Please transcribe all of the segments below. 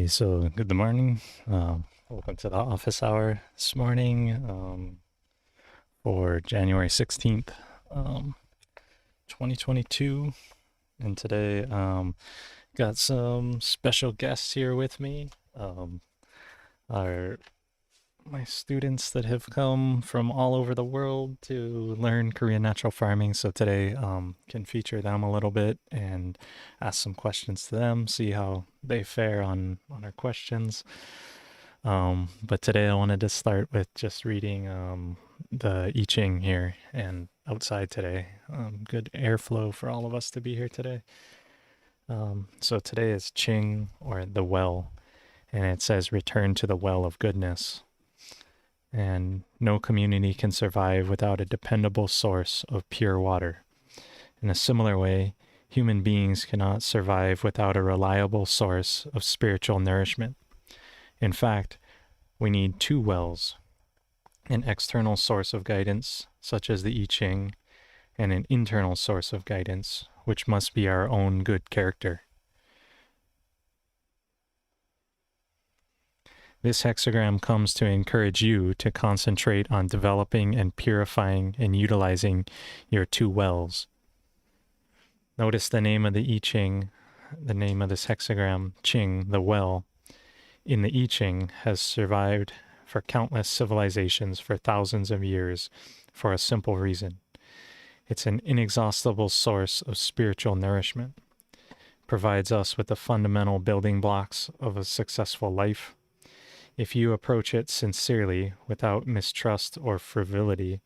Alrighty, so good morning. Welcome to the office hour this morning for January 16th, 2022. And today, got some special guests here with me. Are my students that have come from all over the world to learn Korean natural farming. So today, can feature them a little bit and ask some questions to them, see how they fare on our questions. But today I wanted to start with just reading the I Ching here and outside today. Good airflow for all of us to be here today. So today is Ching, or the well, and it says return to the well of goodness. And no community can survive without a dependable source of pure water. In a similar way, human beings cannot survive without a reliable source of spiritual nourishment. In fact, we need two wells, an external source of guidance, such as the I Ching, and an internal source of guidance, which must be our own good character. This hexagram comes to encourage you to concentrate on developing and purifying and utilizing your two wells. Notice the name of the I Ching, the name of this hexagram, Ching, the well, in the I Ching has survived for countless civilizations for thousands of years for a simple reason. It's an inexhaustible source of spiritual nourishment. It provides us with the fundamental building blocks of a successful life. If you approach it sincerely, without mistrust or frivolity,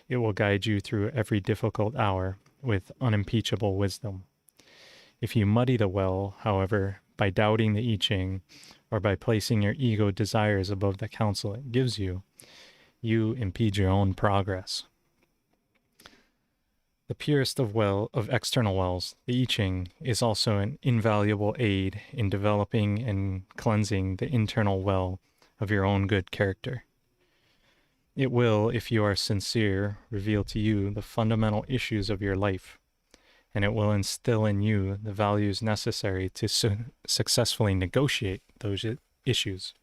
it will guide you through every difficult hour with unimpeachable wisdom. If you muddy the well, however, by doubting the I Ching, or by placing your ego desires above the counsel it gives you, you impede your own progress. The purest of external wells, the I Ching, is also an invaluable aid in developing and cleansing the internal well of your own good character. It will, if you are sincere, reveal to you the fundamental issues of your life, and it will instill in you the values necessary to successfully negotiate those issues.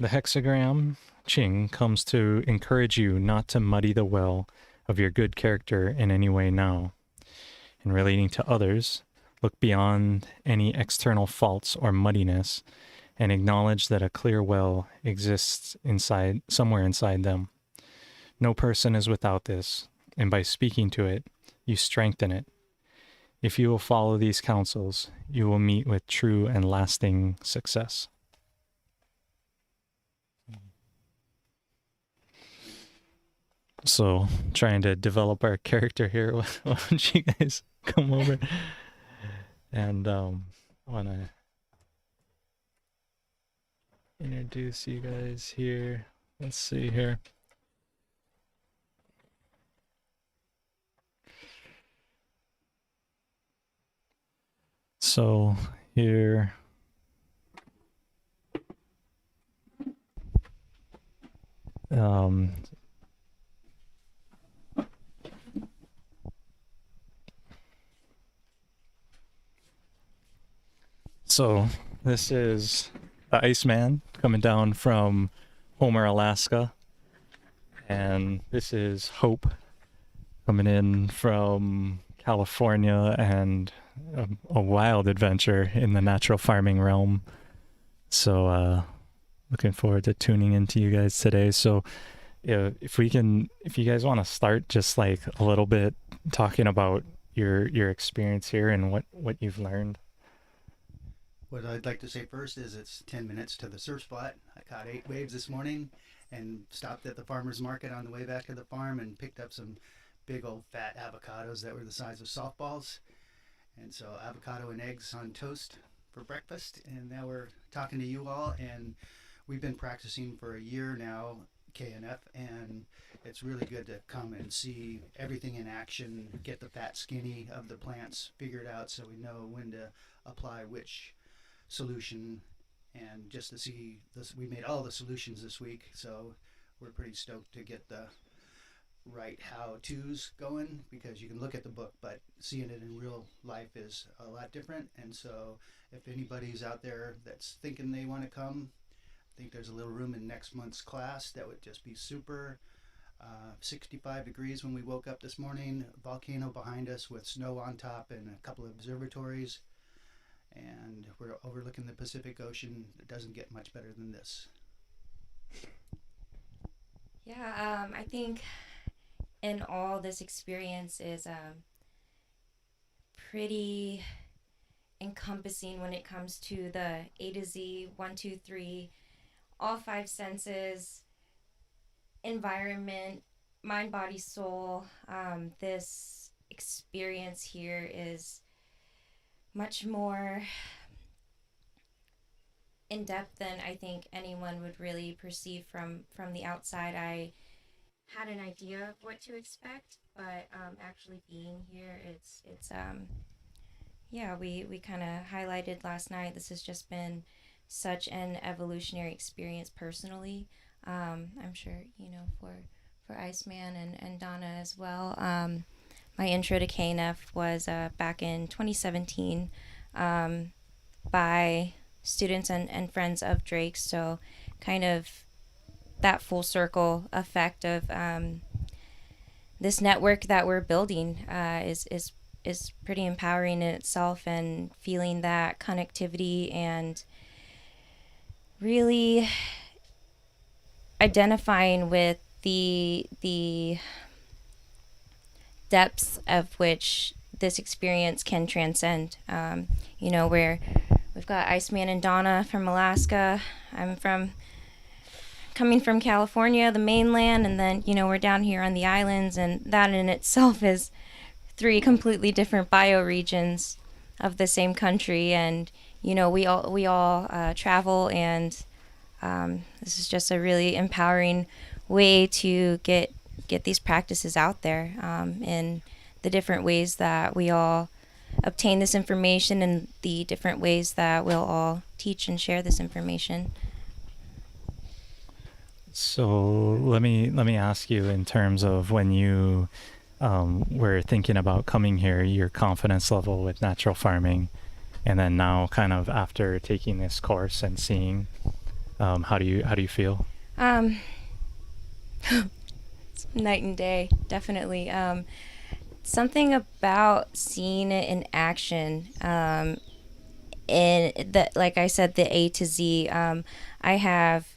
The hexagram Ching comes to encourage you not to muddy the well of your good character in any way now. In relating to others, look beyond any external faults or muddiness and acknowledge that a clear well exists somewhere inside them. No person is without this, and by speaking to it, you strengthen it. If you will follow these counsels, you will meet with true and lasting success. So, trying to develop our character here, why don't you guys come over? And I want to introduce you guys here. Let's see here. So here, so this is the Iceman coming down from Homer, Alaska. And this is Hope coming in from California and a wild adventure in the natural farming realm. So looking forward to tuning into you guys today. So if you guys want to start just like a little bit talking about your experience here and what you've learned. What I'd like to say first is it's 10 minutes to the surf spot. I caught 8 waves this morning and stopped at the farmer's market on the way back to the farm and picked up some big old fat avocados that were the size of softballs. And so avocado and eggs on toast for breakfast. And now we're talking to you all, and we've been practicing for a year now, KNF, and it's really good to come and see everything in action, get the fat skinny of the plants figured out so we know when to apply which solution, and just to see this, we made all the solutions this week, so we're pretty stoked to get the right how-tos going, because you can look at the book, but seeing it in real life is a lot different. And so if anybody's out there that's thinking they want to come, I think there's a little room in next month's class. That would just be super. 65 degrees when we woke up this morning, volcano behind us with snow on top and a couple of observatories, and we're overlooking the Pacific Ocean. It doesn't get much better than this. Yeah, I think in all this experience is pretty encompassing when it comes to the A to Z, one, two, three, all five senses, environment, mind, body, soul. This experience here is much more in depth than I think anyone would really perceive from the outside. I had an idea of what to expect, but actually being here, it's yeah, we kind of highlighted last night. This has just been such an evolutionary experience personally. I'm sure for Iceman and Donna as well. My intro to KNF was back in 2017 by students and friends of Drake's. So kind of that full circle effect of this network that we're building is pretty empowering in itself, and feeling that connectivity and really identifying with the depths of which this experience can transcend. Where we've got Iceman and Donna from Alaska. I'm coming from California, the mainland, and then we're down here on the islands, and that in itself is three completely different bioregions of the same country. And we all travel, and this is just a really empowering way to get these practices out there in the different ways that we all obtain this information, and the different ways that we'll all teach and share this information. So let me ask you, in terms of when you were thinking about coming here, your confidence level with natural farming, and then now kind of after taking this course and seeing, how do you feel? Um, Night and day, definitely. Something about seeing it in action, in the, like I said, the A to Z. I have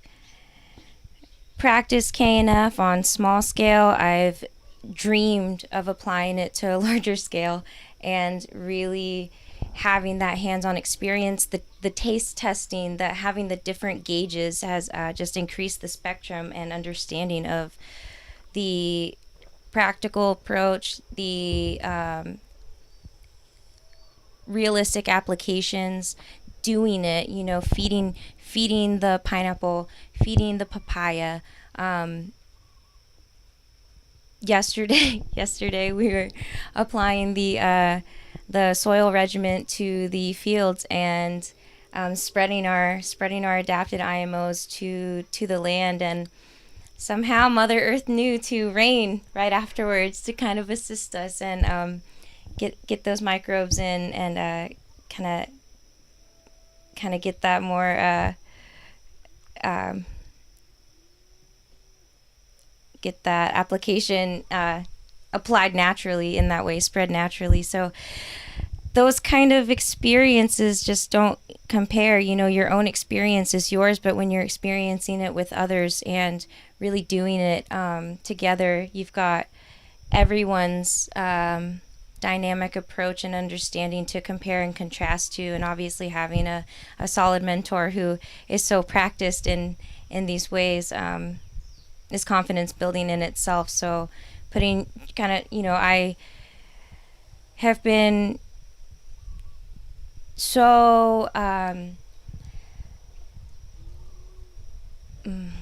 practiced KNF on small scale. I've dreamed of applying it to a larger scale, and really having that hands-on experience, the taste testing, that having the different gauges has just increased the spectrum and understanding of the practical approach, the realistic applications, doing it, feeding the pineapple, feeding the papaya. Yesterday we were applying the soil regimen to the fields, and spreading our adapted IMOs to the land, and somehow Mother Earth knew to rain right afterwards to kind of assist us, and get those microbes in, and kind of get that more get that application applied naturally in that way, spread naturally. So those kind of experiences just don't compare. Your own experience is yours, but when you're experiencing it with others and really doing it together, you've got everyone's dynamic approach and understanding to compare and contrast to, and obviously having a solid mentor who is so practiced in these ways is confidence building in itself. So putting kind of, I have been so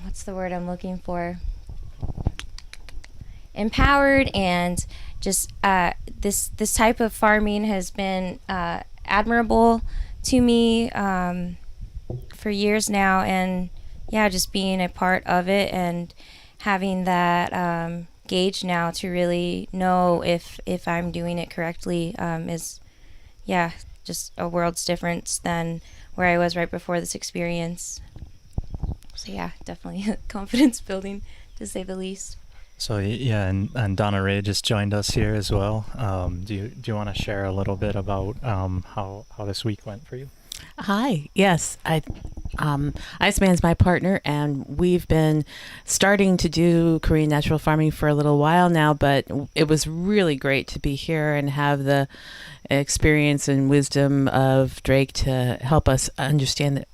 what's the word I'm looking for, empowered, and just this type of farming has been admirable to me for years now. And yeah, just being a part of it and having that gauge now to really know if I'm doing it correctly is, yeah, just a world's difference than where I was right before this experience. So yeah, definitely confidence building, to say the least. So yeah, and Donna Ray just joined us here as well. Do you want to share a little bit about how this week went for you? Hi. Yes, Iceman's my partner, and we've been starting to do Korean natural farming for a little while now. But it was really great to be here and have the experience and wisdom of Drake to help us understand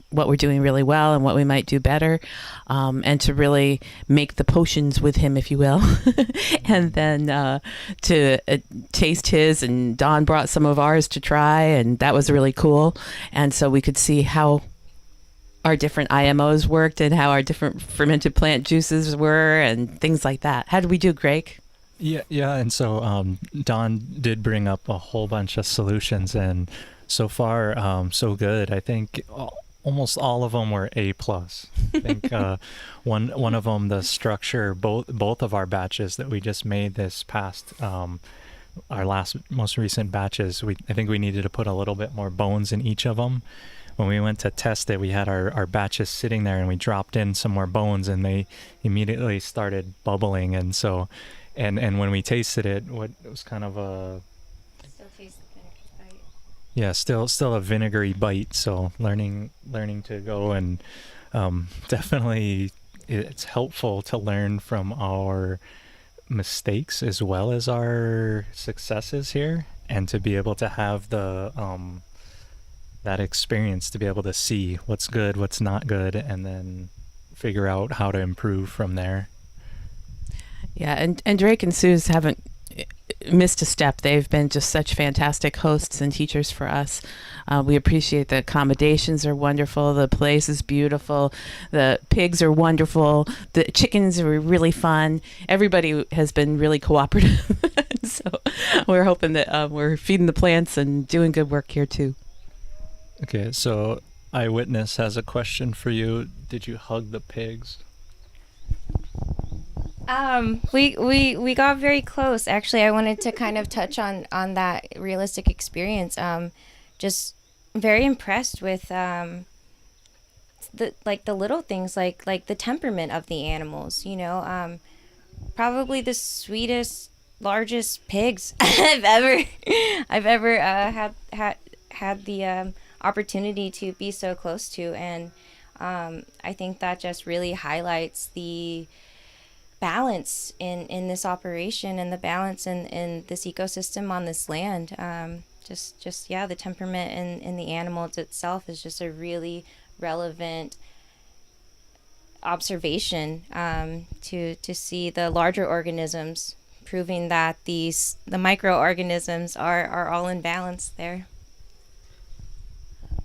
what we're doing really well and what we might do better, and to really make the potions with him, if you will, and then to taste his. And Don brought some of ours to try, and that was really cool. And so we could see how our different IMOs worked and how our different fermented plant juices were and things like that. How did we do, Greg? Yeah, and so Don did bring up a whole bunch of solutions, and so far, so good. I think almost all of them were A+. I think one of them, the structure, both of our batches that we just made this past, our most recent batches, I think we needed to put a little bit more bones in each of them. When we went to test it, we had our batches sitting there, and we dropped in some more bones, and they immediately started bubbling. And so, and when we tasted it, it was kind of a Still tastes the vinegary bite. yeah, still a vinegary bite. So learning to go, and definitely it's helpful to learn from our mistakes as well as our successes here, and to be able to have the that experience to be able to see what's good, what's not good, and then figure out how to improve from there. Yeah, and Drake and Suze haven't missed a step. They've been just such fantastic hosts and teachers for us. We appreciate the accommodations are wonderful. The place is beautiful. The pigs are wonderful. The chickens are really fun. Everybody has been really cooperative. So we're hoping that we're feeding the plants and doing good work here too. Okay, so Eyewitness has a question for you. Did you hug the pigs? We got very close. Actually, I wanted to kind of touch on that realistic experience. Just very impressed with the little things, like the temperament of the animals. You know, probably the sweetest, largest pigs I've ever had the opportunity to be so close to, and I think that just really highlights the balance in this operation and the balance in this ecosystem on this land. The temperament in the animals itself is just a really relevant observation to see the larger organisms, proving that the microorganisms are all in balance there.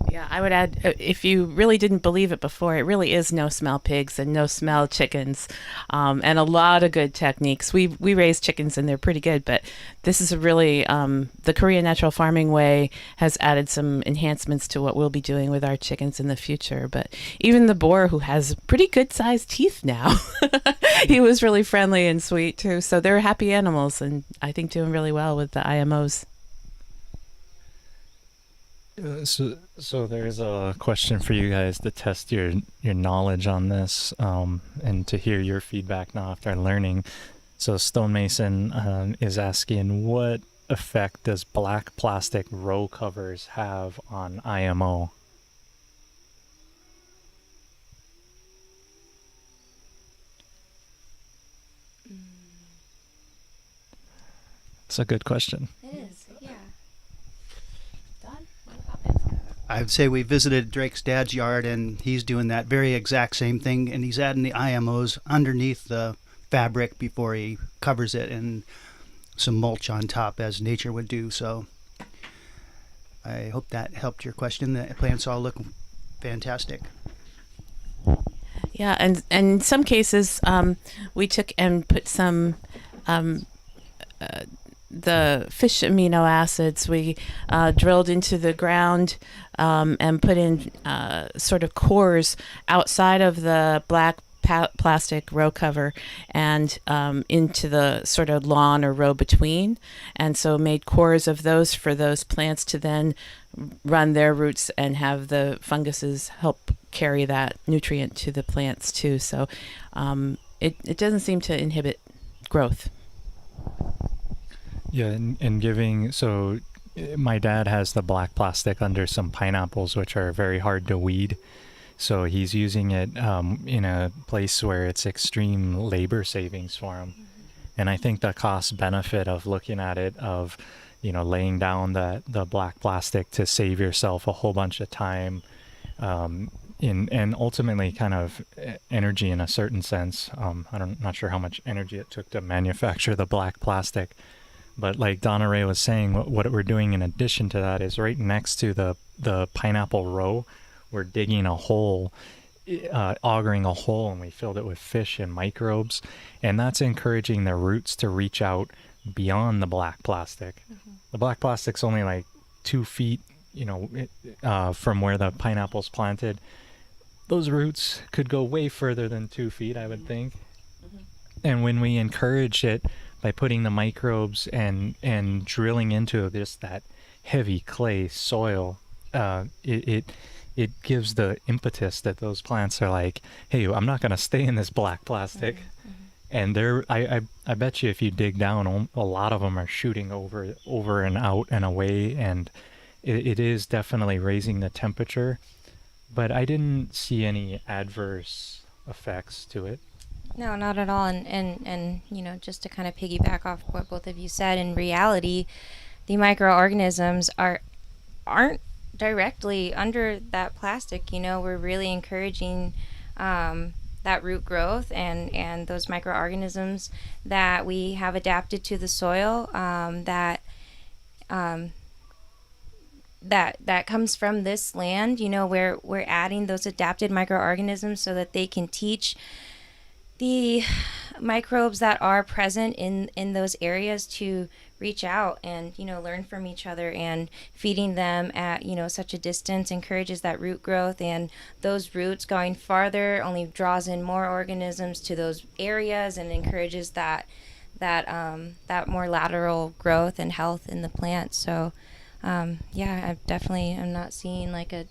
Yeah, I would add, if you really didn't believe it before, it really is no-smell pigs and no-smell chickens, and a lot of good techniques. We raise chickens, and they're pretty good, but this is a really, the Korean natural farming way has added some enhancements to what we'll be doing with our chickens in the future. But even the boar, who has pretty good-sized teeth now, he was really friendly and sweet, too. So they're happy animals, and I think doing really well with the IMOs. So there's a question for you guys to test your knowledge on this, and to hear your feedback now after learning. So Stonemason is asking, what effect does black plastic row covers have on IMO? It's a good question. It is, yeah. I would say we visited Drake's dad's yard, and he's doing that very exact same thing, and he's adding the IMOs underneath the fabric before he covers it, and some mulch on top, as nature would do. So I hope that helped your question. The plants all look fantastic. Yeah, and in some cases, we took and put some the fish amino acids. We drilled into the ground and put in sort of cores outside of the black plastic row cover and into the sort of lawn or row between, and so made cores of those for those plants to then run their roots and have the funguses help carry that nutrient to the plants too. So it doesn't seem to inhibit growth. Yeah, and giving, so my dad has the black plastic under some pineapples, which are very hard to weed. So he's using it in a place where it's extreme labor savings for him. And I think the cost benefit of looking at it, of, laying down the black plastic to save yourself a whole bunch of time, and ultimately kind of energy in a certain sense. Not sure how much energy it took to manufacture the black plastic. But like Donna Ray was saying, what we're doing in addition to that is right next to the pineapple row, we're digging a hole, augering a hole, and we filled it with fish and microbes. And that's encouraging the roots to reach out beyond the black plastic. Mm-hmm. The black plastic's only like 2 feet, from where the pineapple's planted. Those roots could go way further than 2 feet, I would think. Mm-hmm. And when we encourage it by putting the microbes and drilling into just that heavy clay soil, it gives the impetus that those plants are like, hey, I'm not going to stay in this black plastic. Mm-hmm. And I bet you if you dig down, a lot of them are shooting over and out and away, and it is definitely raising the temperature. But I didn't see any adverse effects to it. No, not at all. And just to kind of piggyback off what both of you said, in reality, the microorganisms aren't directly under that plastic. We're really encouraging that root growth and those microorganisms that we have adapted to the soil, that comes from this land. Where we're adding those adapted microorganisms so that they can teach the microbes that are present in those areas to reach out and learn from each other, and feeding them at such a distance encourages that root growth, and those roots going farther only draws in more organisms to those areas and encourages that more lateral growth and health in the plant. So I'm not seeing like a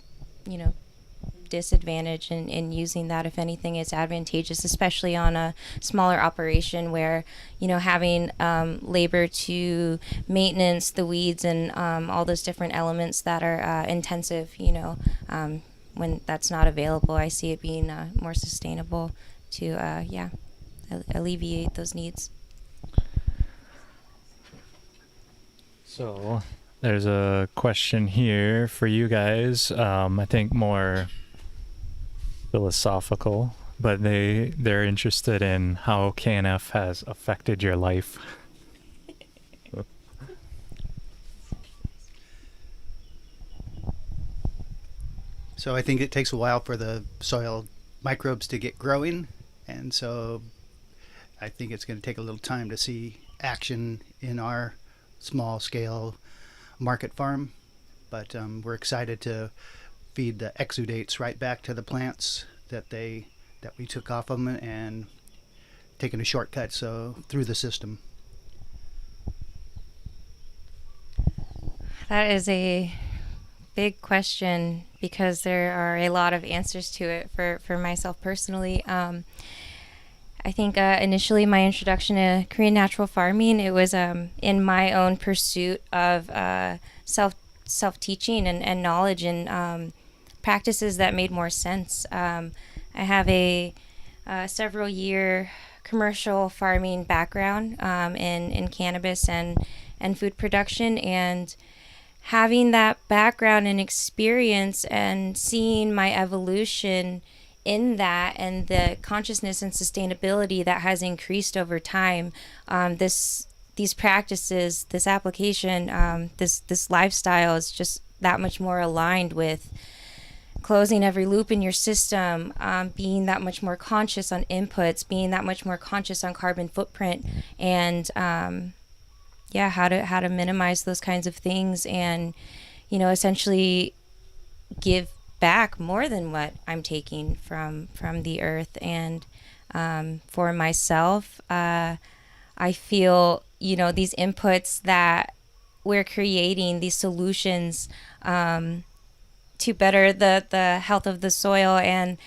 disadvantage in using that. If anything, it's advantageous, especially on a smaller operation where having labor to maintenance the weeds and all those different elements that are intensive, when that's not available, I see it being more sustainable to alleviate those needs. So there's a question here for you guys, I think more philosophical, but they're interested in how KNF has affected your life. So I think it takes a while for the soil microbes to get growing, and so I think it's going to take a little time to see action in our small scale market farm, but we're excited to feed the exudates right back to the plants that we took off them and taking a shortcut through the system. That is a big question because there are a lot of answers to it for myself personally. I think initially my introduction to Korean natural farming, it was in my own pursuit of self-teaching and knowledge and practices that made more sense. I have a several year commercial farming background in cannabis and food production, and having that background and experience and seeing my evolution in that and the consciousness and sustainability that has increased over time, these practices, this application, this lifestyle is just that much more aligned with closing every loop in your system, being that much more conscious on inputs, being that much more conscious on carbon footprint, and how to minimize those kinds of things, and essentially give back more than what I'm taking from the earth. And For myself, I feel, these inputs that we're creating, these solutions to better the health of the soil and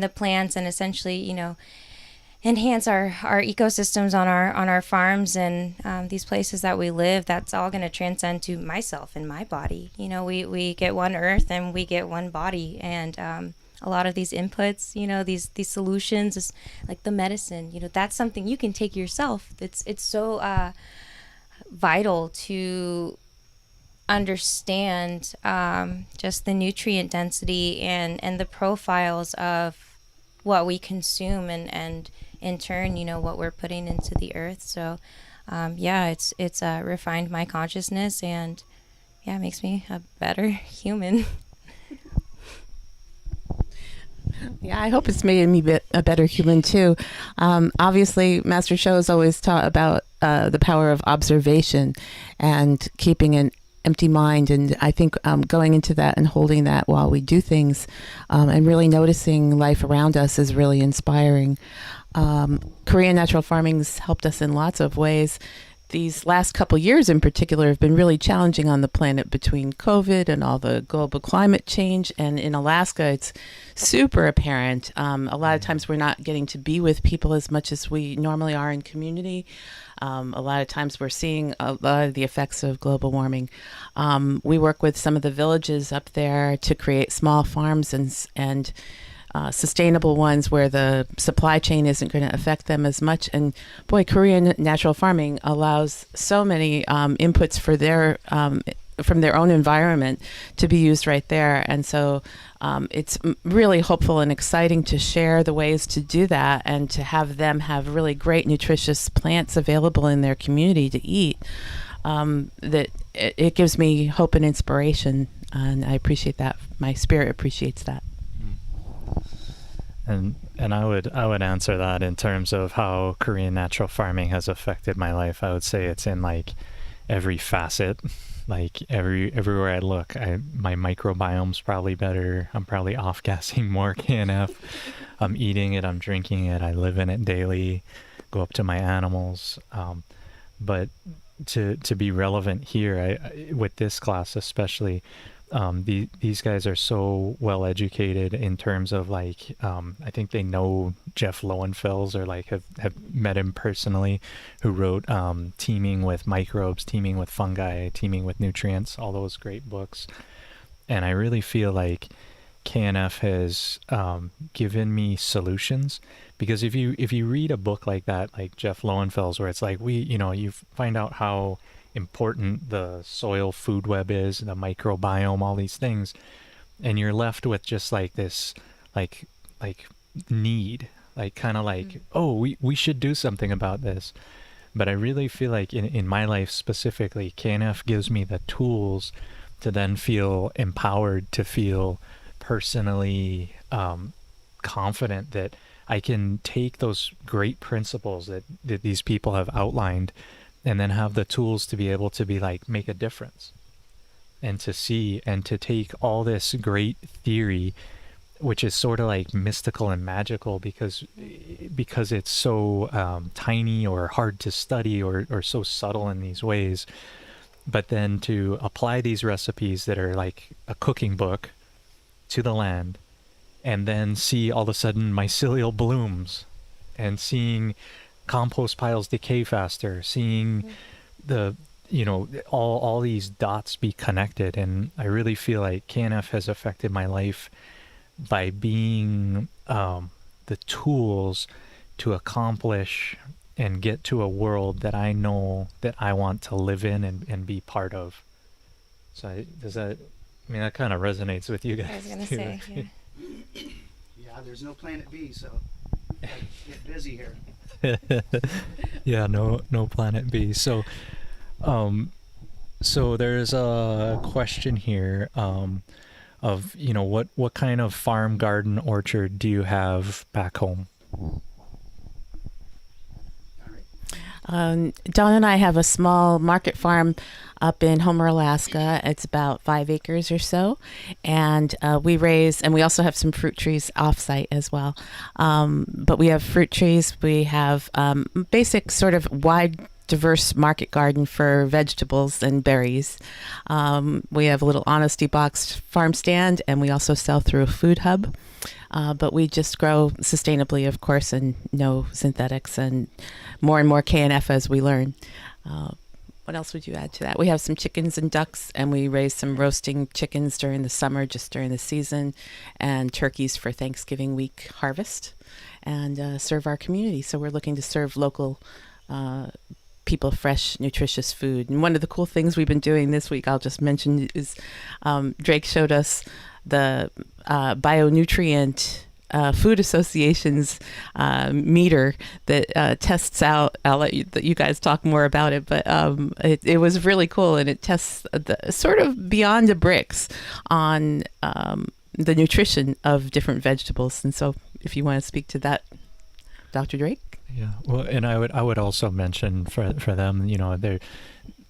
the plants, and essentially, enhance our ecosystems on our farms and these places that we live. That's all going to transcend to myself and my body. We get one earth and we get one body, and a lot of these inputs, these solutions, is like the medicine. That's something you can take yourself. It's so vital to understand just the nutrient density and the profiles of what we consume, and in turn, what we're putting into the earth. So it's refined my consciousness, and it makes me a better human. Yeah, I hope it's made me a better human too. Obviously, Master Show has always taught about the power of observation and keeping an empty mind. And I think going into that and holding that while we do things and really noticing life around us is really inspiring. Korean natural farming's helped us in lots of ways. These last couple years in particular have been really challenging on the planet between COVID and all the global climate change. And in Alaska, it's super apparent. A lot of times we're not getting to be with people as much as we normally are in community. A lot of times we're seeing a lot of the effects of global warming. We work with some of the villages up there to create small farms and sustainable ones where the supply chain isn't going to affect them as much. And boy, Korean natural farming allows so many inputs for their from their own environment to be used right there. And so it's really hopeful and exciting to share the ways to do that and to have them have really great nutritious plants available in their community to eat. That it gives me hope and inspiration, and I appreciate that. My spirit appreciates that. And I would answer that in terms of how Korean natural farming has affected my life. I would say it's in like every facet, like everywhere I look. My microbiome's probably better. I'm probably off-gassing more KNF. I'm eating it. I'm drinking it. I live in it daily. Go up to my animals. But to be relevant here, with this class especially. These guys are so well educated in terms of like I think they know Jeff Lowenfels, or like have met him personally, who wrote Teeming with Microbes, Teeming with Fungi, Teeming with Nutrients, all those great books. And I really feel like KNF has given me solutions, because if you read a book like that, like Jeff Lowenfels, where it's like you find out how important the soil food web is, the microbiome, all these things, and you're left with just like this like need, like kind of like, oh, we should do something about this. But I really feel like in my life specifically, KNF gives me the tools to then feel empowered, to feel personally confident that I can take those great principles that these people have outlined, and then have the tools to be able to be like, make a difference, and to see and to take all this great theory, which is sort of like mystical and magical because it's so tiny or hard to study or so subtle in these ways, but then to apply these recipes that are like a cooking book to the land, and then see all of a sudden mycelial blooms, and seeing compost piles decay faster, seeing the all these dots be connected. And I really feel like KNF has affected my life by being the tools to accomplish and get to a world that I know that I want to live in and be part of. So that kind of resonates with you guys. I was gonna too. say, yeah. Yeah, there's no planet B, so get busy here. Yeah, no planet B. So so there's a question here of what kind of farm, garden, orchard do you have back home? All right. Dawn and I have a small market farm up in Homer, Alaska. It's about 5 acres or so, and we raise, and we also have some fruit trees off-site as well. But we have fruit trees. We have basic sort of wide, diverse market garden for vegetables and berries. We have a little honesty box farm stand, and we also sell through a food hub. But we just grow sustainably, of course, and no synthetics, and more KNF as we learn. What else would you add to that? We have some chickens and ducks, and we raise some roasting chickens during the summer, just during the season, and turkeys for Thanksgiving week harvest, and serve our community. So we're looking to serve local people fresh, nutritious food. And one of the cool things we've been doing this week, I'll just mention, is Drake showed us the bionutrient Food Association's meter that tests out. I'll let you guys talk more about it, but it was really cool, and it tests sort of beyond the bricks on the nutrition of different vegetables. And so, if you want to speak to that, Dr. Drake. Yeah, well, and I would also mention for them,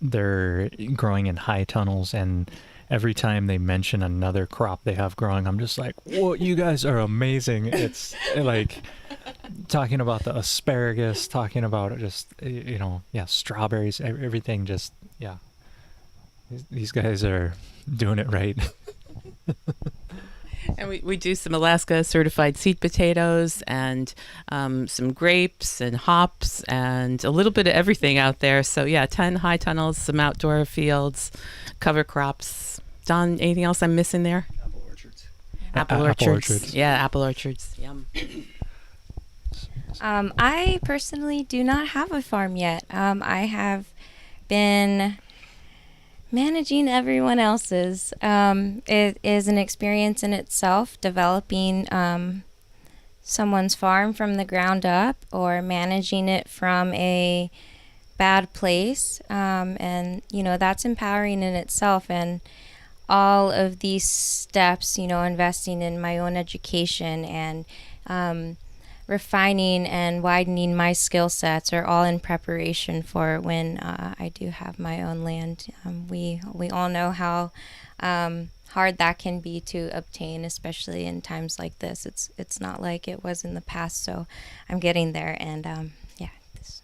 they're growing in high tunnels, and every time they mention another crop they have growing, I'm just like, whoa, you guys are amazing. It's like talking about the asparagus, talking about just, strawberries, everything. Just, yeah, these guys are doing it right. And we do some Alaska certified seed potatoes, and some grapes and hops, and a little bit of everything out there. So yeah, 10 high tunnels, some outdoor fields, cover crops. Don, anything else I'm missing there? Apple orchards. Apple orchards. Yeah, apple orchards. Yum. I personally do not have a farm yet. I have been managing everyone else's. It is an experience in itself, developing someone's farm from the ground up, or managing it from a bad place. And, that's empowering in itself. And all of these steps, investing in my own education and refining and widening my skill sets are all in preparation for when I do have my own land. We all know how hard that can be to obtain, especially in times like this. It's not like it was in the past, so I'm getting there. And it's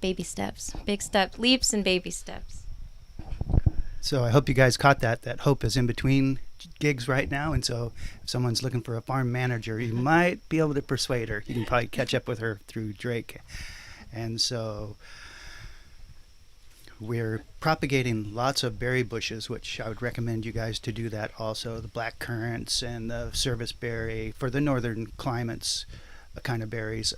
baby steps, big steps, leaps and baby steps. So I hope you guys caught that Hope is in between gigs right now, and so if someone's looking for a farm manager, you might be able to persuade her. You can probably catch up with her through Drake. And so we're propagating lots of berry bushes, which I would recommend you guys to do that also. The black currants and the service berry for the northern climates kind of berries.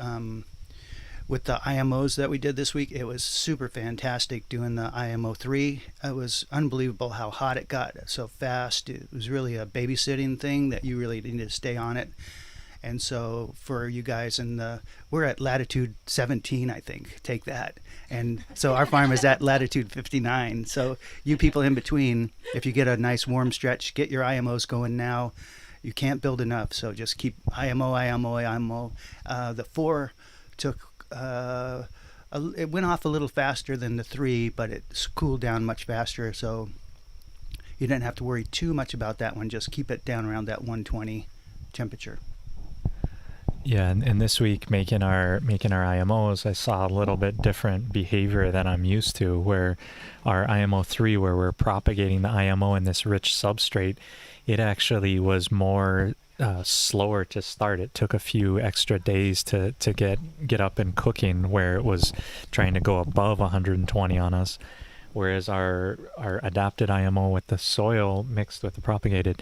With the IMOs that we did this week, it was super fantastic doing the IMO4. It was unbelievable how hot it got so fast. It was really a babysitting thing that you really need to stay on it. And so for you guys we're at latitude 17, I think, take that. And so our farm is at latitude 59. So you people in between, if you get a nice warm stretch, get your IMOs going now. You can't build enough, so just keep IMO. The 4 took it went off a little faster than the 3, but it cooled down much faster, so you didn't have to worry too much about that one. Just keep it down around that 120 temperature. Yeah, and this week making our IMOs, I saw a little bit different behavior than I'm used to, where our IMO3, where we're propagating the IMO in this rich substrate, it actually was more slower to start. It took a few extra days to get up and cooking, where it was trying to go above 120 on us, whereas our adapted IMO with the soil mixed with the propagated,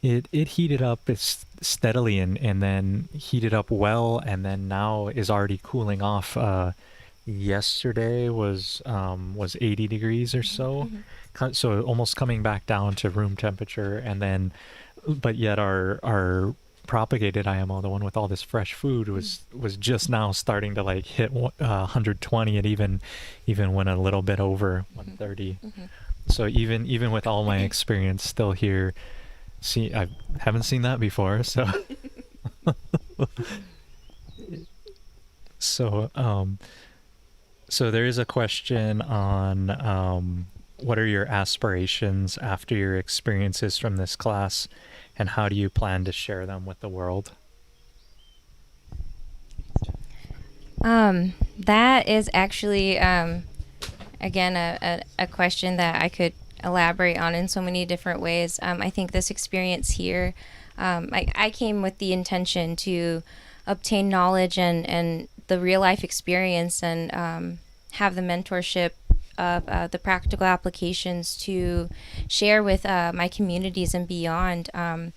it heated up steadily and then heated up well, and then now is already cooling off. Yesterday was 80 degrees or so, so almost coming back down to room temperature, and then but yet our propagated IMO, the one with all this fresh food, was just now starting to like hit 120, and even went a little bit over 130. So even with all my experience still here, I haven't seen that before, so So there is a question on what are your aspirations after your experiences from this class, and how do you plan to share them with the world? That is actually, again, a question that I could elaborate on in so many different ways. I think this experience here, I came with the intention to obtain knowledge and the real life experience and have the mentorship of the practical applications to share with my communities and beyond. I'm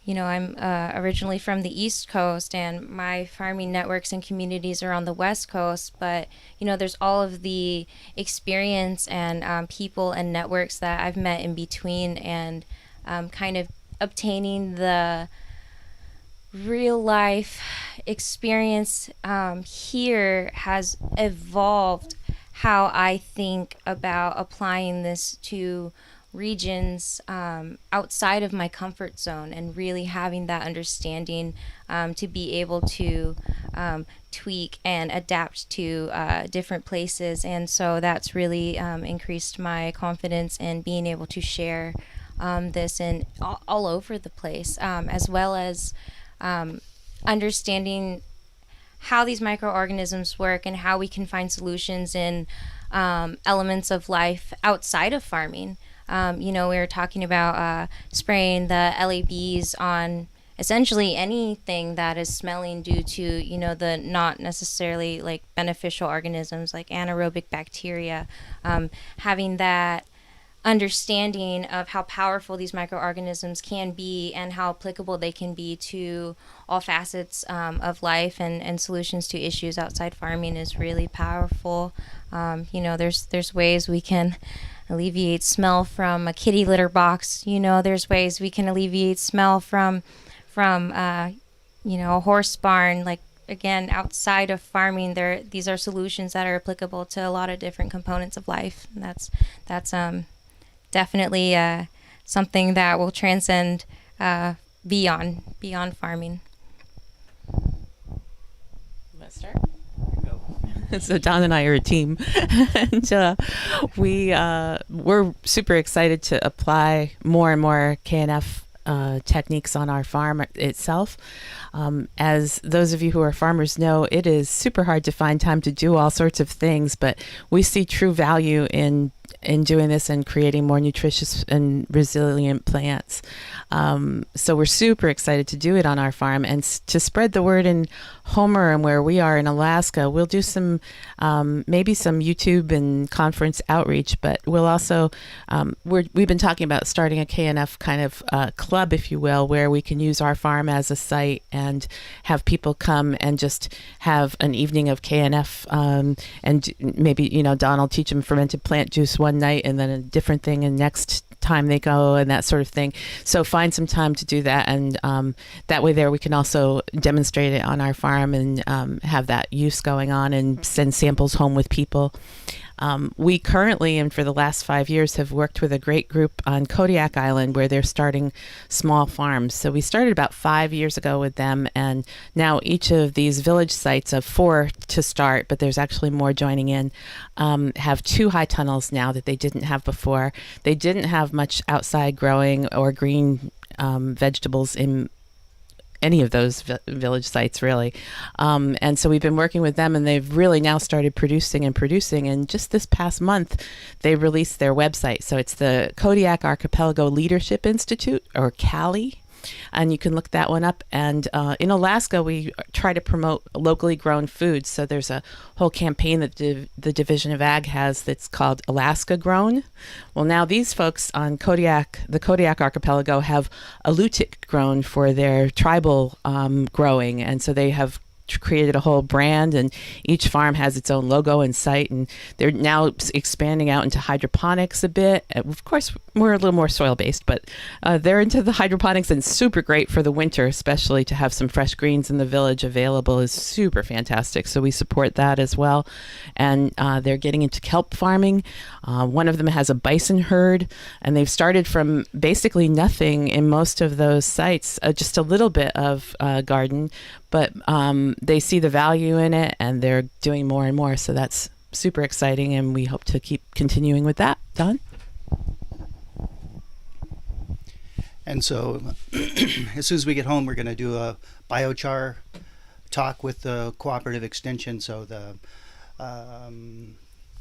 originally from the East Coast, and my farming networks and communities are on the West Coast. But there's all of the experience and people and networks that I've met in between, and kind of obtaining the real life experience here has evolved how I think about applying this to regions outside of my comfort zone, and really having that understanding to be able to tweak and adapt to different places. And so that's really increased my confidence in being able to share this in all over the place, as well as understanding how these microorganisms work and how we can find solutions in elements of life outside of farming. We were talking about spraying the LABs on essentially anything that is smelling due to, the not necessarily like beneficial organisms like anaerobic bacteria. Having that understanding of how powerful these microorganisms can be and how applicable they can be to all facets of life and solutions to issues outside farming is really powerful. There's ways we can alleviate smell from a kitty litter box. There's ways we can alleviate smell from a horse barn. Like, again, outside of farming, these are solutions that are applicable to a lot of different components of life. And that's definitely something that will transcend beyond farming. Let's start. So Don and I are a team, and we're super excited to apply more and more KNF techniques on our farm itself. As those of you who are farmers know, it is super hard to find time to do all sorts of things, but we see true value in doing this and creating more nutritious and resilient plants. So we're super excited to do it on our farm and to spread the word in Homer and where we are in Alaska. We'll do some, maybe some YouTube and conference outreach, but we'll also, we've been talking about starting a KNF kind of club, if you will, where we can use our farm as a site and have people come and just have an evening of KNF, and maybe, Don will teach them fermented plant juice one night and then a different thing and next time they go and that sort of thing. So find some time to do that, and that way there we can also demonstrate it on our farm and have that use going on and send samples home with people. We currently, and for the last 5 years, have worked with a great group on Kodiak Island where they're starting small farms. So we started about 5 years ago with them, and now each of these village sites, of 4 to start, but there's actually more joining in, have 2 high tunnels now that they didn't have before. They didn't have much outside growing or green vegetables in any of those village sites, really. And so we've been working with them, and they've really now started producing. And just this past month, they released their website. So it's the Kodiak Archipelago Leadership Institute, or CALI. And you can look that one up. And in Alaska, we try to promote locally grown foods. So there's a whole campaign that the Division of Ag has that's called Alaska Grown. Well, now these folks on the Kodiak Archipelago have Alutiiq grown for their tribal growing. And so they have created a whole brand, and each farm has its own logo and site, and they're now expanding out into hydroponics a bit. Of course, we're a little more soil based, but they're into the hydroponics, and super great for the winter, especially to have some fresh greens in the village available is super fantastic. So we support that as well. And they're getting into kelp farming. One of them has a bison herd, and they've started from basically nothing in most of those sites, just a little bit of garden, but they see the value in it, and they're doing more and more. So that's super exciting, and we hope to keep continuing with that. Don? And so, as soon as we get home, we're going to do a biochar talk with the Cooperative Extension, so the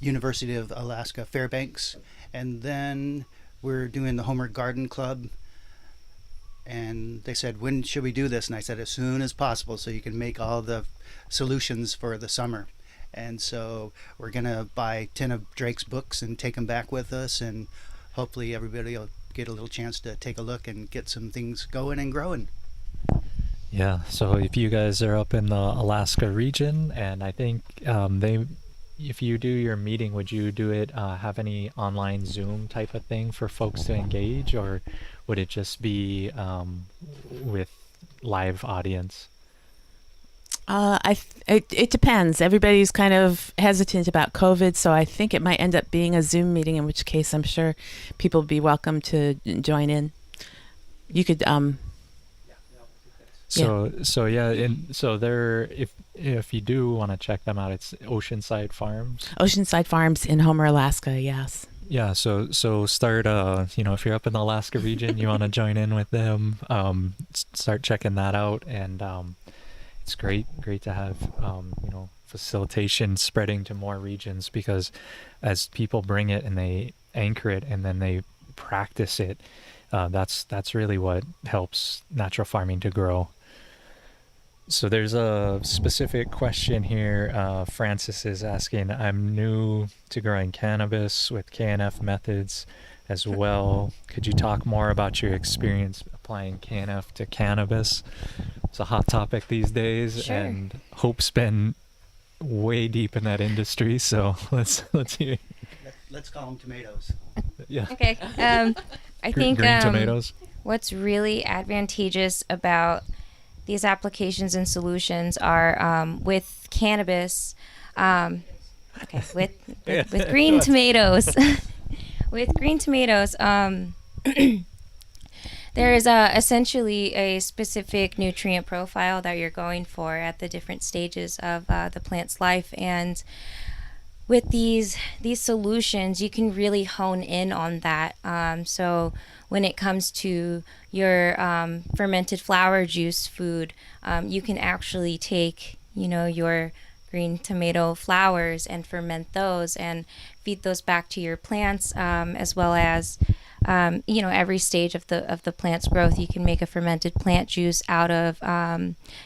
University of Alaska Fairbanks. And then we're doing the Homer Garden Club. And they said, when should we do this? And I said, as soon as possible, so you can make all the solutions for the summer. And so we're going to buy 10 of Drake's books and take them back with us. And hopefully everybody will get a little chance to take a look and get some things going and growing. Yeah, so if you guys are up in the Alaska region, and I think if you do your meeting, would you do it, have any online Zoom type of thing for folks to engage, or would it just be with live audience? It depends. Everybody's kind of hesitant about COVID, so I think it might end up being a Zoom meeting, in which case I'm sure people would be welcome to join in. You could So there, if you do want to check them out, it's Oceanside Farms. Oceanside Farms in Homer, Alaska. Yes. Yeah, so start, if you're up in the Alaska region, you want to join in with them, start checking that out. And it's great to have, facilitation spreading to more regions, because as people bring it and they anchor it and then they practice it, that's really what helps natural farming to grow. So there's a specific question here. Francis is asking, I'm new to growing cannabis with KNF methods as well. Could you talk more about your experience applying KNF to cannabis? It's a hot topic these days. Sure. And Hope's been way deep in that industry, so let's hear. Let's call them tomatoes. Yeah. Okay. I think green tomatoes. what's really advantageous about these applications and solutions are with cannabis, with green tomatoes. With green tomatoes, there is essentially a specific nutrient profile that you're going for at the different stages of the plant's life, and with these solutions, you can really hone in on that. So when it comes to your fermented flower juice food, you can actually take, your green tomato flowers and ferment those and feed those back to your plants, as well as every stage of the plant's growth. You can make a fermented plant juice out of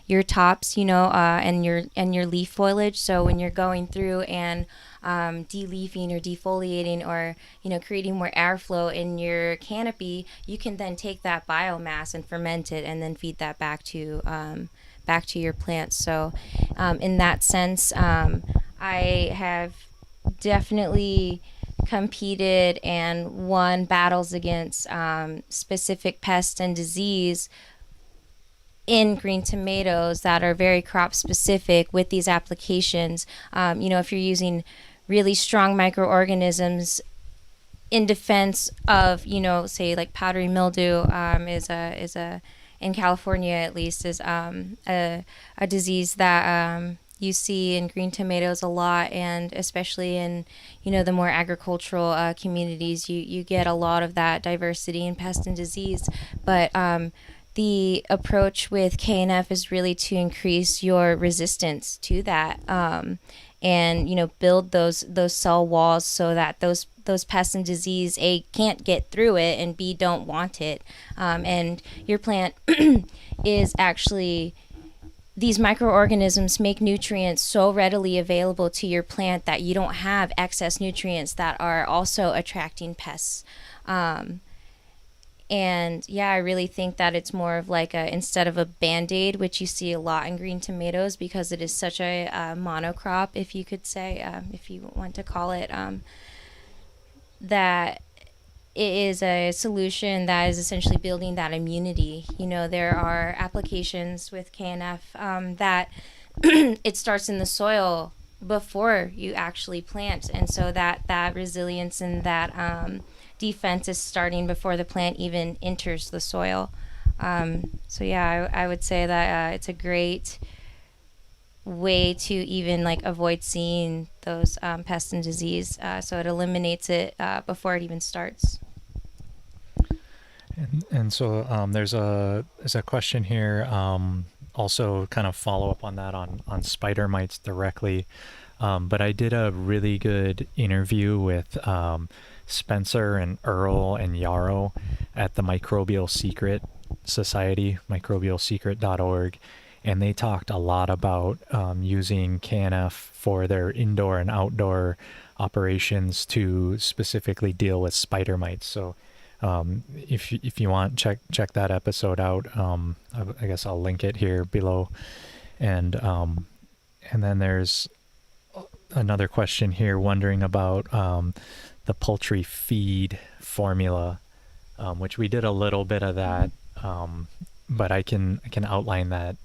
your tops, and your leaf foliage. So when you're going through and de-leafing or defoliating, or creating more airflow in your canopy, you can then take that biomass and ferment it and then feed that back to your plants. So in that sense, I have definitely competed and won battles against specific pests and disease in green tomatoes that are very crop specific with these applications. If you're using really strong microorganisms in defense of, say like powdery mildew, is a in California at least, is a disease that you see in green tomatoes a lot, and especially in the more agricultural communities, you get a lot of that diversity in pest and disease. But the approach with KNF is really to increase your resistance to that, and build those cell walls so that those pests and disease, A, can't get through it, and B, don't want it. And your plant is actually, these microorganisms make nutrients so readily available to your plant that you don't have excess nutrients that are also attracting pests. And yeah, I really think that it's more of like instead of a Band-Aid, which you see a lot in green tomatoes because it is such a monocrop, if you could say, if you want to call it, that it is a solution that is essentially building that immunity. There are applications with KNF that it starts in the soil before you actually plant, and so that resilience and that defense is starting before the plant even enters the soil. So yeah, I would say that it's a great way to even like avoid seeing those pests and disease. So it eliminates it before it even starts. And so there's a question here, also kind of follow up on that on spider mites directly. But I did a really good interview with Spencer and Earl and Yarrow at the Microbial Secret Society, microbialsecret.org, and they talked a lot about using KNF for their indoor and outdoor operations to specifically deal with spider mites. So if you want, check that episode out. I guess I'll link it here below. And then there's another question here wondering about the poultry feed formula, which we did a little bit of that, but I can outline that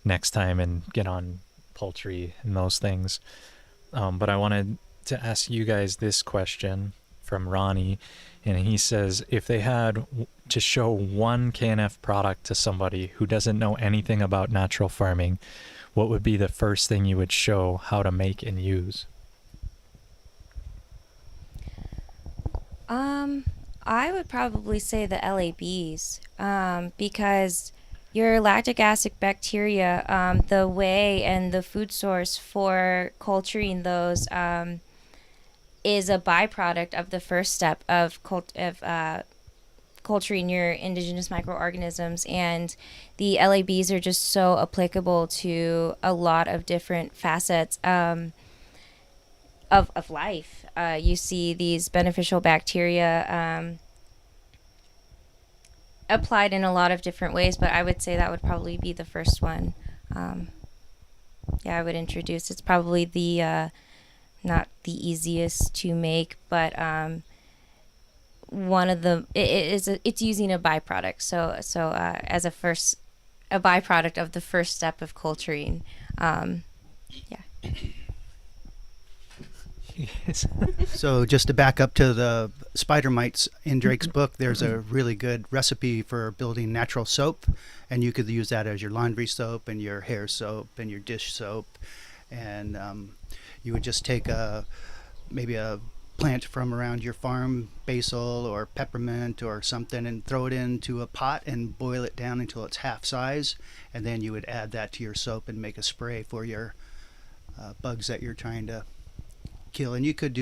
next time and get on poultry and those things. But I wanted to ask you guys this question from Ronnie, and he says, if they had to show one KNF product to somebody who doesn't know anything about natural farming, what would be the first thing you would show how to make and use? I would probably say the LABs, because your lactic acid bacteria, the way and the food source for culturing those is a byproduct of the first step of culturing your indigenous microorganisms, and the LABs are just so applicable to a lot of different facets of life. You see these beneficial bacteria applied in a lot of different ways, but I would say that would probably be the first one. I would introduce. It's probably the not the easiest to make, but one of the it's using a byproduct. So as a byproduct of the first step of culturing. Yes. So just to back up to the spider mites, in Drake's book, there's a really good recipe for building natural soap, and you could use that as your laundry soap and your hair soap and your dish soap. And you would just take maybe a plant from around your farm, basil or peppermint or something, and throw it into a pot and boil it down until it's half size, and then you would add that to your soap and make a spray for your bugs that you're trying to kill. And you could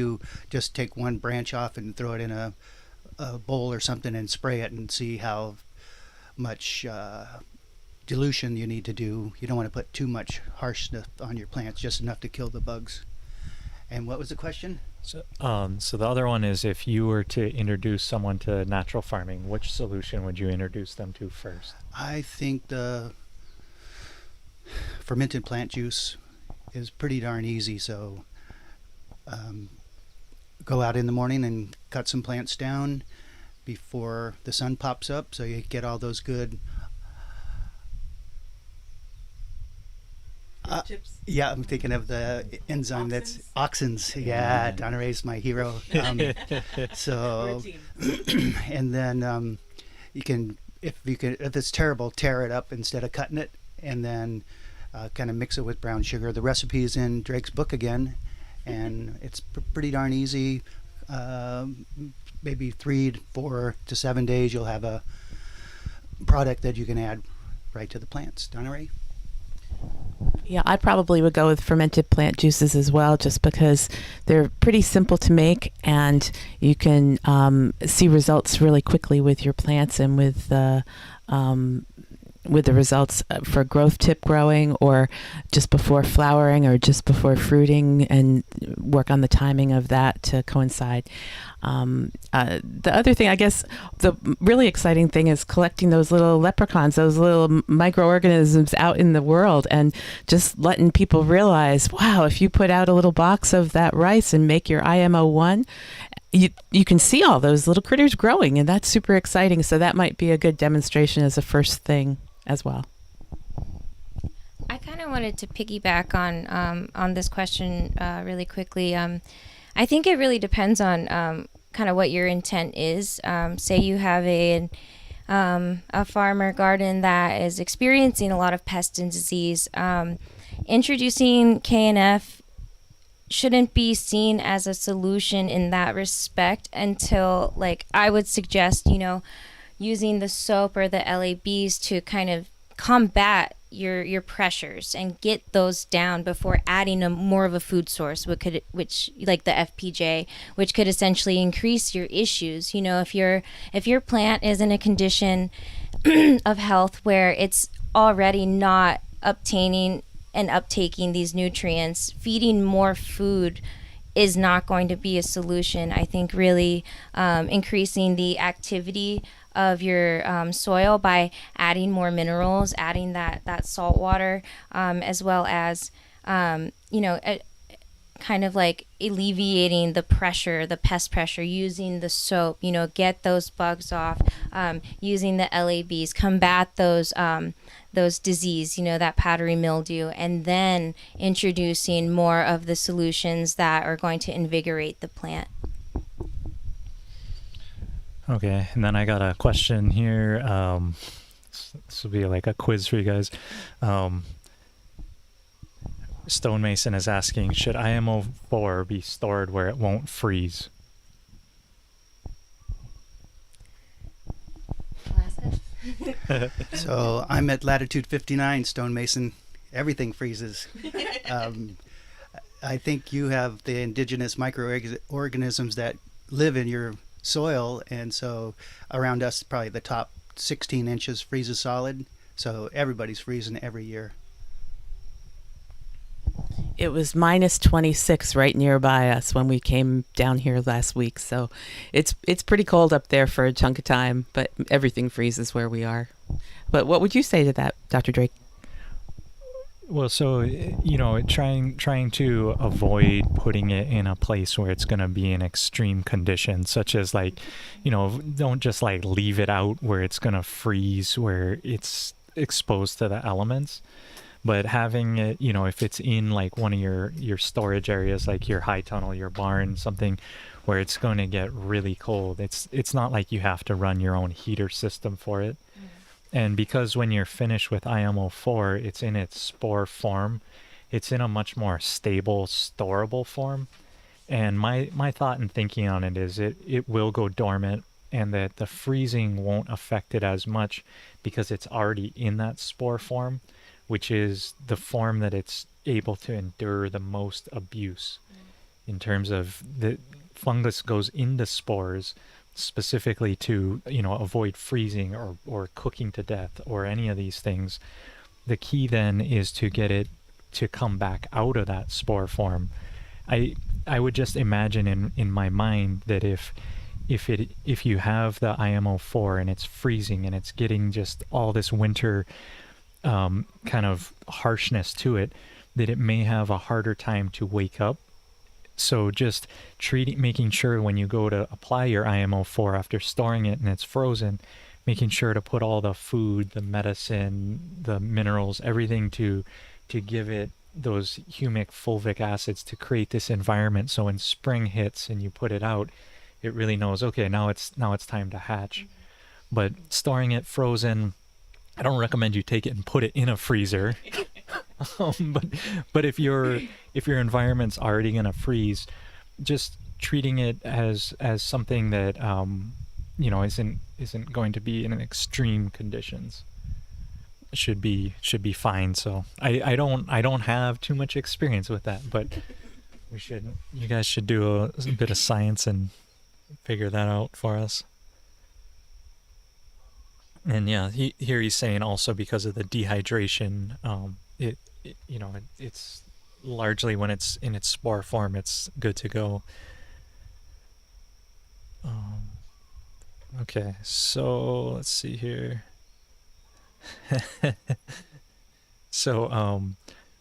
just take one branch off and throw it in a bowl or something and spray it and see how much dilution you need to do. You don't want to put too much harshness on your plants, just enough to kill the bugs. And what was the question? So the other one is, if you were to introduce someone to natural farming, which solution would you introduce them to first? I think the fermented plant juice is pretty darn easy. So go out in the morning and cut some plants down before the sun pops up, so you get all those good yeah, I'm thinking of the enzyme that's auxins. Yeah, Donna Ray's my hero. So and then you can, if it's terrible, tear it up instead of cutting it, and then kind of mix it with brown sugar. The recipe is in Drake's book again, and it's pretty darn easy. Maybe 3 to 4 to 7 days, you'll have a product that you can add right to the plants. Donna Ray? Yeah, I probably would go with fermented plant juices as well, just because they're pretty simple to make, and you can see results really quickly with your plants and with the results for growth tip growing, or just before flowering, or just before fruiting, and work on the timing of that to coincide. The other thing, I guess, the really exciting thing is collecting those little leprechauns, those little microorganisms out in the world, and just letting people realize, wow, if you put out a little box of that rice and make your IMO1, you can see all those little critters growing, and that's super exciting. So that might be a good demonstration as a first thing as well. I kind of wanted to piggyback on this question really quickly. I think it really depends on kind of what your intent is. Say you have a farmer garden that is experiencing a lot of pest and disease. Introducing KNF shouldn't be seen as a solution in that respect until, like, I would suggest, using the soap or the LABs to kind of combat your pressures and get those down before adding a more of a food source, which like the FPJ, which could essentially increase your issues. If your plant is in a condition of health where it's already not obtaining and uptaking these nutrients, feeding more food is not going to be a solution. I think really increasing the activity of your soil by adding more minerals, adding that salt water, as well as kind of like alleviating the pressure, the pest pressure, using the soap, get those bugs off, using the LABs, combat those disease, that powdery mildew, and then introducing more of the solutions that are going to invigorate the plant. Okay, and then I got a question here. This will be like a quiz for you guys. Stonemason is asking, should IMO4 be stored where it won't freeze? So I'm at latitude 59, stonemason. Everything freezes. I think you have the indigenous microorganisms that live in your soil, and so around us probably the top 16 inches freezes solid, so everybody's freezing every year. It was minus 26 right nearby us when we came down here last week, so it's pretty cold up there for a chunk of time, but everything freezes where we are. But what would you say to that, Dr. Drake? Well, so, trying to avoid putting it in a place where it's going to be in extreme conditions, such as don't just leave it out where it's going to freeze, where it's exposed to the elements. But having it, if it's in one of your storage areas, like your high tunnel, your barn, something where it's going to get really cold, it's not like you have to run your own heater system for it. And because when you're finished with IMO4, it's in its spore form, it's in a much more stable, storable form. And my thought and thinking on it is it will go dormant, and that the freezing won't affect it as much because it's already in that spore form, which is the form that it's able to endure the most abuse. In terms of the fungus goes into spores specifically to avoid freezing or cooking to death or any of these things. The key then is to get it to come back out of that spore form. I would just imagine in my mind that if you have the IMO4 and it's freezing and it's getting just all this winter kind of harshness to it, that it may have a harder time to wake up. So just making sure when you go to apply your IMO4 after storing it and it's frozen, making sure to put all the food, the medicine, the minerals, everything to give it those humic fulvic acids to create this environment. So when spring hits and you put it out, it really knows, okay, now it's time to hatch. But storing it frozen, I don't recommend you take it and put it in a freezer. But if your environment's already gonna freeze, just treating it as something that isn't going to be in extreme conditions should be fine. So I don't have too much experience with that, but you guys should do a bit of science and figure that out for us. And yeah, here he's saying also because of the dehydration, it's largely when it's in its spore form, it's good to go. Okay, so let's see here. So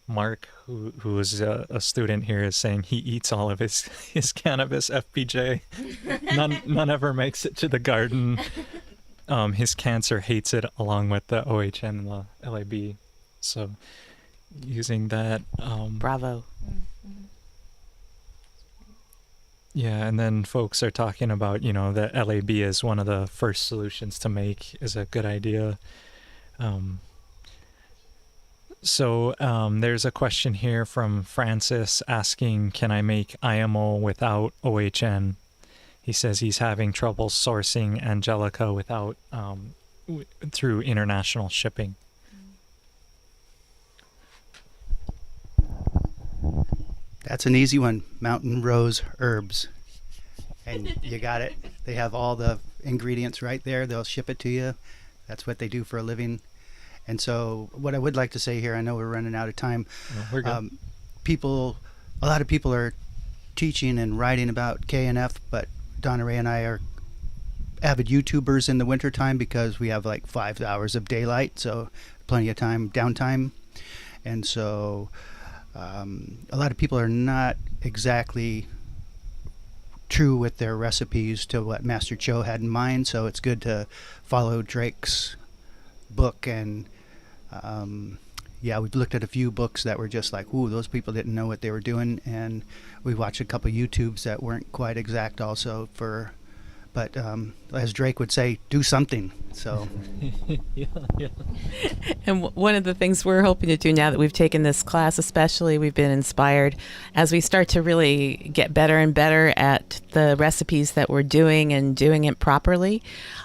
Mark, who is a student here, is saying he eats all of his cannabis FPJ. None ever makes it to the garden. His cancer hates it along with the OHN and the LAB. So using that. Bravo. Yeah, and then folks are talking about, that LAB is one of the first solutions to make is a good idea. Um, there's a question here from Francis asking, can I make IMO without OHN? He says he's having trouble sourcing Angelica without through international shipping. That's an easy one. Mountain Rose Herbs. And you got it. They have all the ingredients right there. They'll ship it to you. That's what they do for a living. And so what I would like to say here, I know we're running out of time. Well, we're good. A lot of people are teaching and writing about KNF, but Donna Ray and I are avid YouTubers in the wintertime because we have like 5 hours of daylight, so plenty of time, downtime. And so a lot of people are not exactly true with their recipes to what Master Cho had in mind, so it's good to follow Drake's book. And we've looked at a few books that were just like, ooh, those people didn't know what they were doing, and we watched a couple YouTubes that weren't quite exact also but as Drake would say, do something. So yeah. And one of the things we're hoping to do now that we've taken this class, especially, we've been inspired as we start to really get better and better at the recipes that we're doing and doing it properly.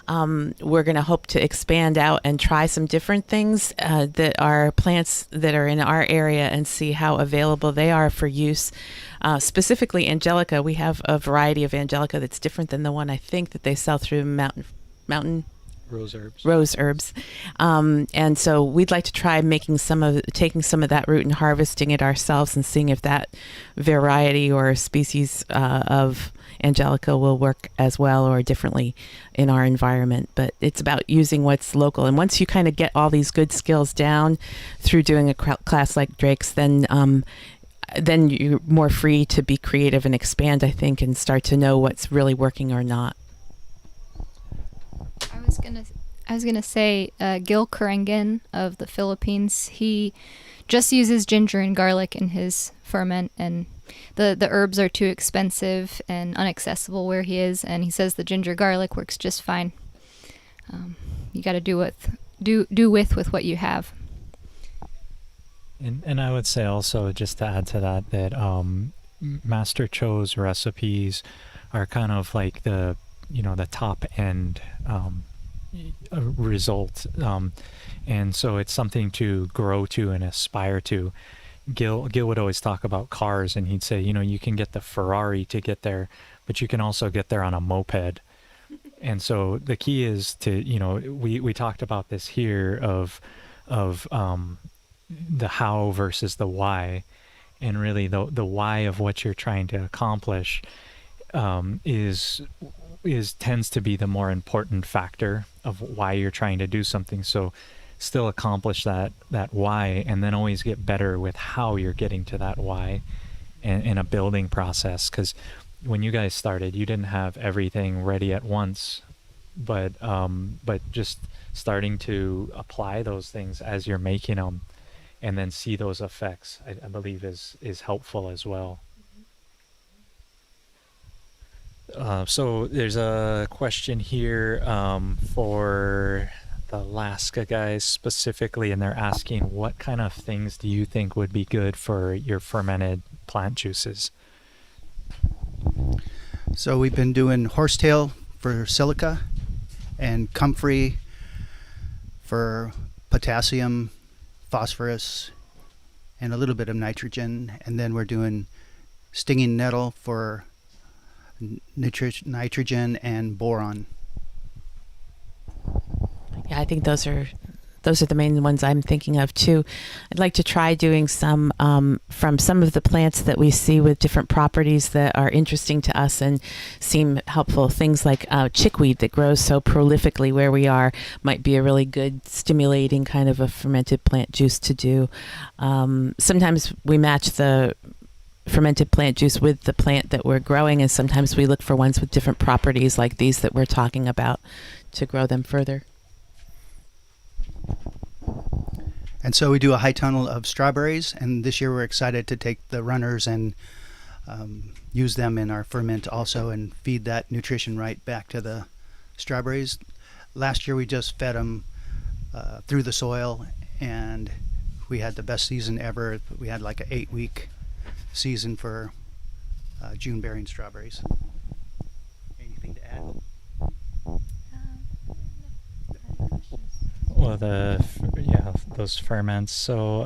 We're going to hope to expand out and try some different things that are plants that are in our area and see how available they are for use. Specifically, Angelica, we have a variety of Angelica that's different than the one I think that they sell through Mountain Rose Herbs. And so we'd like to try taking some of that root and harvesting it ourselves and seeing if that variety or species of Angelica will work as well or differently in our environment. But it's about using what's local. And once you kind of get all these good skills down through doing a class like Drake's, then you're more free to be creative and expand, I think, and start to know what's really working or not. I was gonna say Gil Karengan of the Philippines. He just uses ginger and garlic in his ferment, and the herbs are too expensive and inaccessible where he is, and he says the ginger garlic works just fine. You got to do with what you have. And I would say also, just to add to that Master Cho's recipes are kind of like the top end result, and so it's something to grow to and aspire to. Gil would always talk about cars, and he'd say, you can get the Ferrari to get there, but you can also get there on a moped. And so the key is to, we talked about this here of the how versus the why, and really the why of what you're trying to accomplish tends to be the more important factor of why you're trying to do something. So still accomplish that why, and then always get better with how you're getting to that why in a building process. Because when you guys started, you didn't have everything ready at once, but just starting to apply those things as you're making them and then see those effects, I believe is helpful as well. So there's a question here for the Alaska guys specifically, and they're asking, what kind of things do you think would be good for your fermented plant juices? So we've been doing horsetail for silica and comfrey for potassium, phosphorus, and a little bit of nitrogen. And then we're doing stinging nettle for nitrogen and boron. Yeah, I think those are the main ones I'm thinking of too. I'd like to try doing some from some of the plants that we see with different properties that are interesting to us and seem helpful. Things like chickweed that grows so prolifically where we are might be a really good stimulating kind of a fermented plant juice to do. Sometimes we match the fermented plant juice with the plant that we're growing, and sometimes we look for ones with different properties like these that we're talking about to grow them further. And so we do a high tunnel of strawberries, and this year we're excited to take the runners and use them in our ferment also and feed that nutrition right back to the strawberries. Last year we just fed them through the soil, and we had the best season ever. We had like an 8-week season for June bearing strawberries. Anything to add? Well, those ferments. So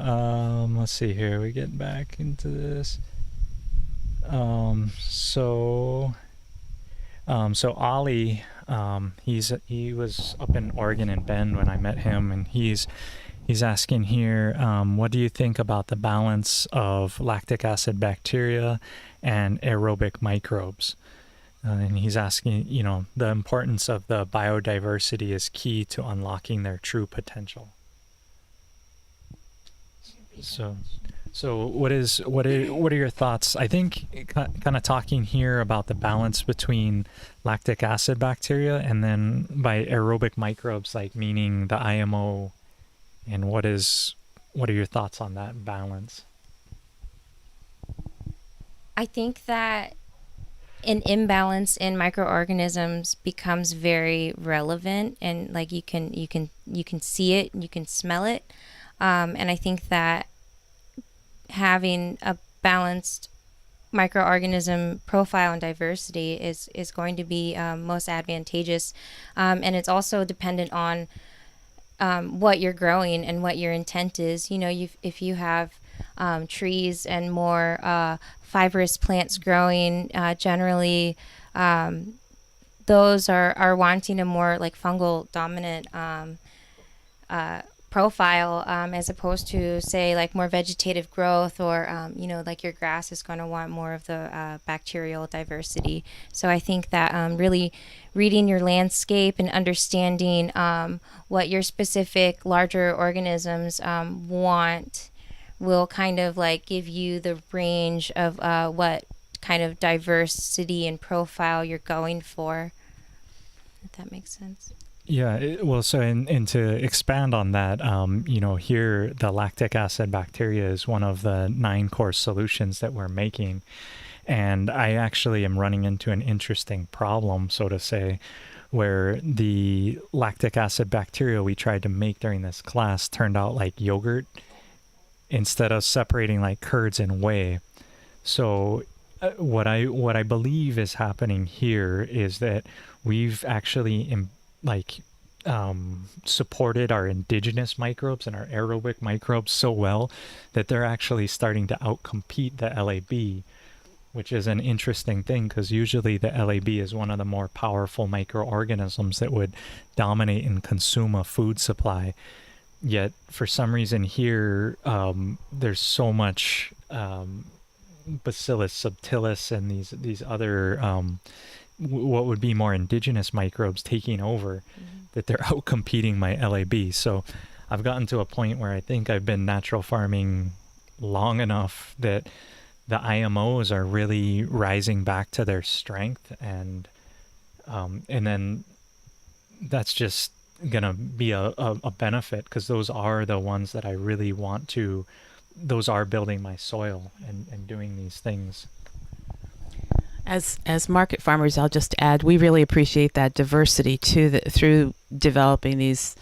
let's see here. We get back into this. So Ollie, he was up in Oregon in Bend when I met him, and he's asking here, what do you think about the balance of lactic acid bacteria and aerobic microbes? And he's asking, the importance of the biodiversity is key to unlocking their true potential. So what are your thoughts? I think kind of talking here about the balance between lactic acid bacteria and then by aerobic microbes, like meaning the IMO, and what are your thoughts on that balance? I think that an imbalance in microorganisms becomes very relevant, and like you can see it, you can smell it, and I think that having a balanced microorganism profile and diversity is going to be most advantageous, and it's also dependent on what you're growing and what your intent is. If you have trees and more fibrous plants growing, generally those are wanting a more like fungal dominant profile, as opposed to say like more vegetative growth, or like your grass is going to want more of the bacterial diversity. So I think that really reading your landscape and understanding what your specific larger organisms want will kind of like give you the range of what kind of diversity and profile you're going for, if that makes sense. Yeah, well, so and to expand on that, here the lactic acid bacteria is one of the 9 course solutions that we're making. And I actually am running into an interesting problem, so to say, where the lactic acid bacteria we tried to make during this class turned out like yogurt instead of separating like curds and whey. So what I believe is happening here is that we've actually supported our indigenous microbes and our aerobic microbes so well that they're actually starting to outcompete the LAB, which is an interesting thing because usually the LAB is one of the more powerful microorganisms that would dominate and consume a food supply. Yet for some reason here, there's so much Bacillus subtilis and these other what would be more indigenous microbes taking over, that they're out competing my LAB. So I've gotten to a point where I think I've been natural farming long enough that the IMOs are really rising back to their strength, and then that's just gonna be a benefit, because those are the ones that I really want to. Those are building my soil and doing these things. As market farmers, I'll just add, we really appreciate that diversity through developing these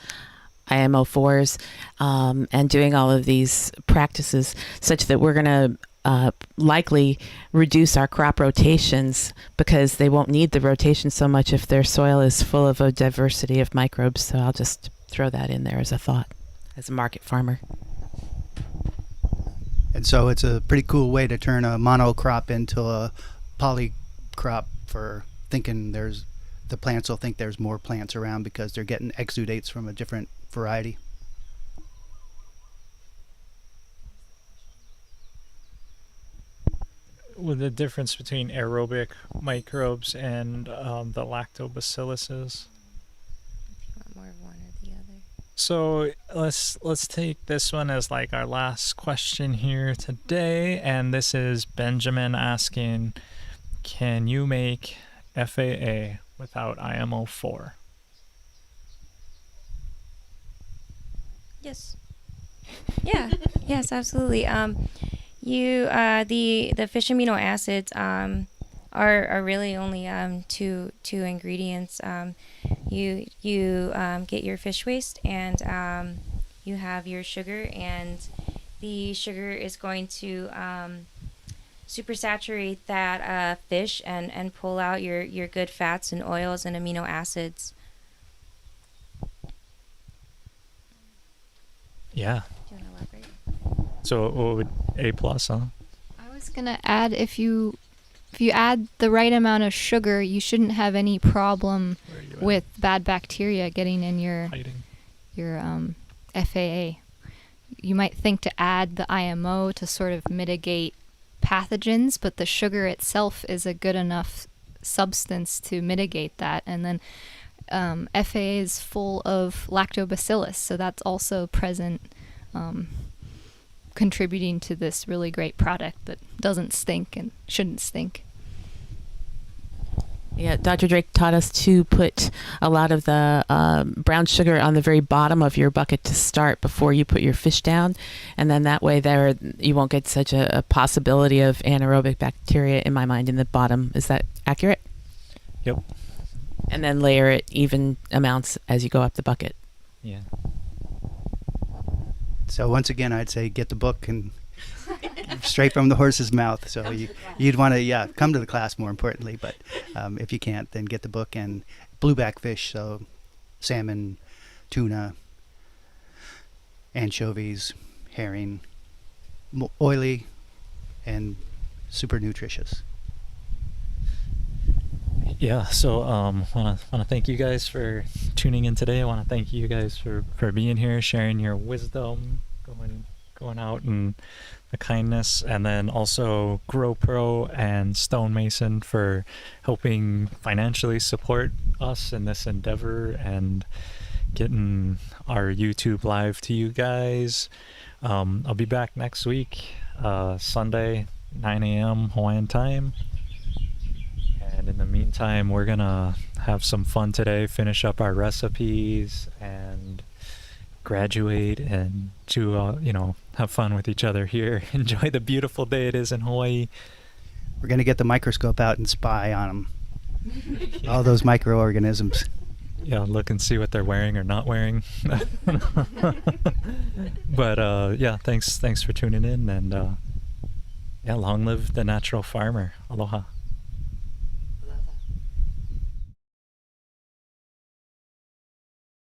IMO4s and doing all of these practices, such that we're going to likely reduce our crop rotations, because they won't need the rotation so much if their soil is full of a diversity of microbes. So I'll just throw that in there as a thought, as a market farmer. And so it's a pretty cool way to turn a monocrop into a polycrop, for thinking the plants will think there's more plants around because they're getting exudates from a different variety. With the difference between aerobic microbes and the lactobacilluses. If you want more of one or the other. So let's take this one as like our last question here today, and this is Benjamin asking, can you make FAA without IMO4? Yes. Yeah. Yes, absolutely. The fish amino acids are really only two ingredients. You get your fish waste, and you have your sugar, and the sugar is going to supersaturate that fish and pull out your good fats and oils and amino acids. Yeah. Do you want to elaborate? So what would A plus, huh? I was gonna add, if you add the right amount of sugar, you shouldn't have any problem Where are you at? with bad bacteria getting in your Hiding. FAA. You might think to add the IMO to sort of mitigate pathogens, but the sugar itself is a good enough substance to mitigate that. And then FAA is full of lactobacillus, so that's also present, contributing to this really great product that doesn't stink and shouldn't stink. Yeah, Dr. Drake taught us to put a lot of the brown sugar on the very bottom of your bucket to start before you put your fish down. And then that way there you won't get such a possibility of anaerobic bacteria, in my mind, in the bottom. Is that accurate? Yep. And then layer it even amounts as you go up the bucket. Yeah. So once again, I'd say get the book and straight from the horse's mouth. So you'd want to come to the class, more importantly. But if you can't, then get the book and blueback fish. So salmon, tuna, anchovies, herring, oily, and super nutritious. Yeah, so wanna thank you guys for tuning in today. I wanna thank you guys for being here, sharing your wisdom, going out and the kindness, and then also GrowPro and Stonemason for helping financially support us in this endeavor and getting our YouTube live to you guys. I'll be back next week, Sunday, 9 a.m. Hawaiian time. And in the meantime, we're gonna have some fun today, finish up our recipes and graduate and to have fun with each other here. Enjoy the beautiful day it is in Hawaii. We're going to get the microscope out and spy on them. All those microorganisms. Yeah, look and see what they're wearing or not wearing. But yeah, thanks for tuning in, and long live the natural farmer. Aloha.